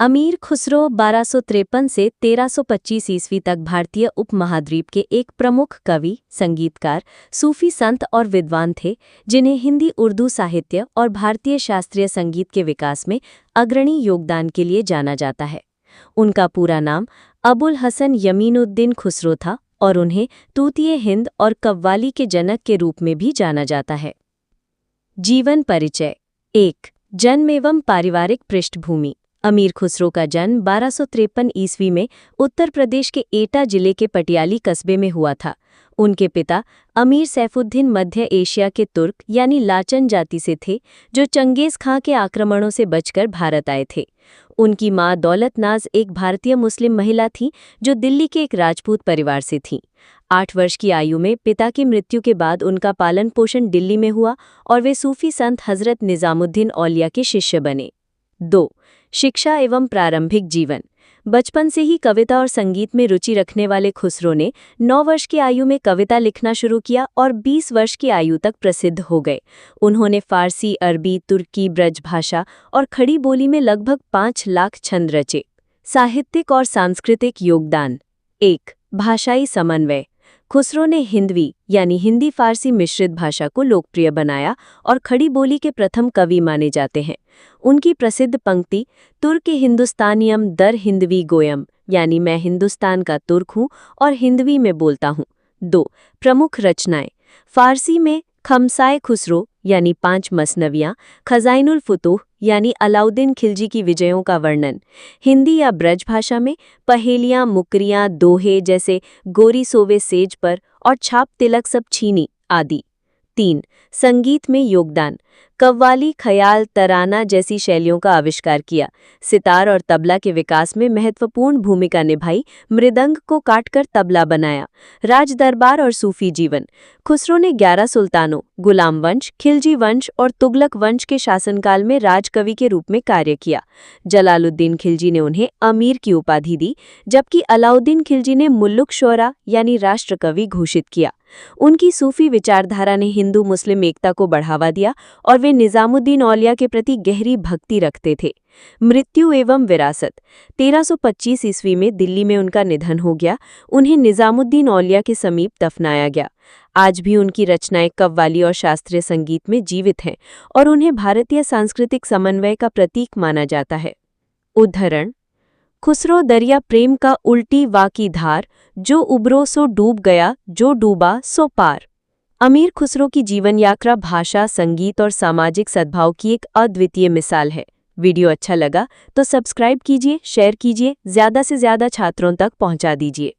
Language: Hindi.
अमीर खुसरो 1253 से 1325 ईस्वी तक भारतीय उपमहाद्वीप के एक प्रमुख कवि, संगीतकार, सूफी संत और विद्वान थे, जिन्हें हिंदी उर्दू साहित्य और भारतीय शास्त्रीय संगीत के विकास में अग्रणी योगदान के लिए जाना जाता है। उनका पूरा नाम अबुल हसन यमीनुद्दीन खुसरो था और उन्हें तूतीय हिंद और कव्वाली के जनक के रूप में भी जाना जाता है। जीवन परिचय 1. जन्म एवं पारिवारिक पृष्ठभूमि। अमीर खुसरो का जन्म 1253 ईस्वी में उत्तर प्रदेश के एटा जिले के पटियाली कस्बे में हुआ था। उनके पिता अमीर सैफुद्दीन मध्य एशिया के तुर्क यानी लाचन जाति से थे, जो चंगेज खां के आक्रमणों से बचकर भारत आए थे। उनकी मां दौलतनाज एक भारतीय मुस्लिम महिला थी, जो दिल्ली के एक राजपूत परिवार से थीं। 8 वर्ष की आयु में पिता की मृत्यु के बाद उनका पालन पोषण दिल्ली में हुआ और वे सूफी संत हजरत निजामुद्दीन औलिया के शिष्य बने। 2. शिक्षा एवं प्रारंभिक जीवन। बचपन से ही कविता और संगीत में रुचि रखने वाले खुसरो ने 9 वर्ष की आयु में कविता लिखना शुरू किया और 20 वर्ष की आयु तक प्रसिद्ध हो गए। उन्होंने फारसी, अरबी, तुर्की, ब्रज भाषा और खड़ी बोली में लगभग 5 लाख छंद रचे। साहित्यिक और सांस्कृतिक योगदान। 1. भाषाई समन्वय। खुसरो ने हिंदवी यानी हिंदी फारसी मिश्रित भाषा को लोकप्रिय बनाया और खड़ी बोली के प्रथम कवि माने जाते हैं। उनकी प्रसिद्ध पंक्ति तुर्क हिंदुस्तानियम दर हिंदवी गोयम यानी मैं हिंदुस्तान का तुर्क हूँ और हिंदवी में बोलता हूँ। 2. प्रमुख रचनाएं। फारसी में खमसाए खुसरो यानी 5 मसनवियाँ, खजाइनुल फुतूह यानी अलाउद्दीन खिलजी की विजयों का वर्णन। हिंदी या ब्रज भाषा में पहेलियाँ, मुकरियाँ, दोहे जैसे गोरी सोवे सेज पर और छाप तिलक सब छीनी आदि। 3. संगीत में योगदान। कव्वाली, ख्याल, तराना जैसी शैलियों का आविष्कार किया। सितार और तबला के विकास में महत्वपूर्ण भूमिका निभाई। मृदंग को काटकर तबला बनाया। राज दरबार और सूफी जीवन। खुसरो ने 11 सुल्तानों, गुलाम वंश, खिलजी वंश और तुगलक वंश के शासनकाल में राजकवि के रूप में कार्य किया। जलालुद्दीन खिलजी ने उन्हें अमीर की उपाधि दी, जबकि अलाउद्दीन खिलजी ने मुल्लुक शोरा यानी राष्ट्रकवि घोषित किया। उनकी सूफी विचारधारा ने हिंदू मुस्लिम एकता को बढ़ावा दिया और वे निजामुद्दीन औलिया के प्रति गहरी भक्ति रखते थे। मृत्यु एवं विरासत। 1325 ईस्वी में दिल्ली में उनका निधन हो गया। उन्हें निजामुद्दीन औलिया के समीप दफनाया गया। आज भी उनकी रचनाएं कव्वाली और शास्त्रीय संगीत में जीवित हैं और उन्हें भारतीय सांस्कृतिक समन्वय का प्रतीक माना जाता है। उद्धरण। खुसरो दरिया प्रेम का उल्टी वा की धार, जो उबरो सो डूब गया, जो डूबा सो पार। अमीर खुसरो की जीवन यात्रा भाषा, संगीत और सामाजिक सद्भाव की एक अद्वितीय मिसाल है। वीडियो अच्छा लगा तो सब्सक्राइब कीजिए, शेयर कीजिए, ज़्यादा से ज़्यादा छात्रों तक पहुंचा दीजिए।